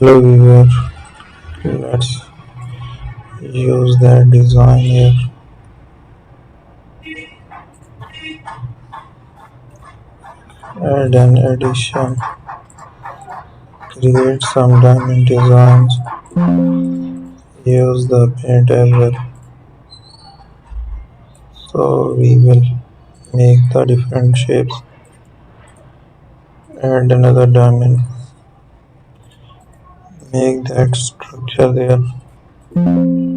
Hello viewer, let's use that design here. Add an addition, create some diamond designs, use the paint as well. So we will make the different shapes. Add another diamond, make that structure there.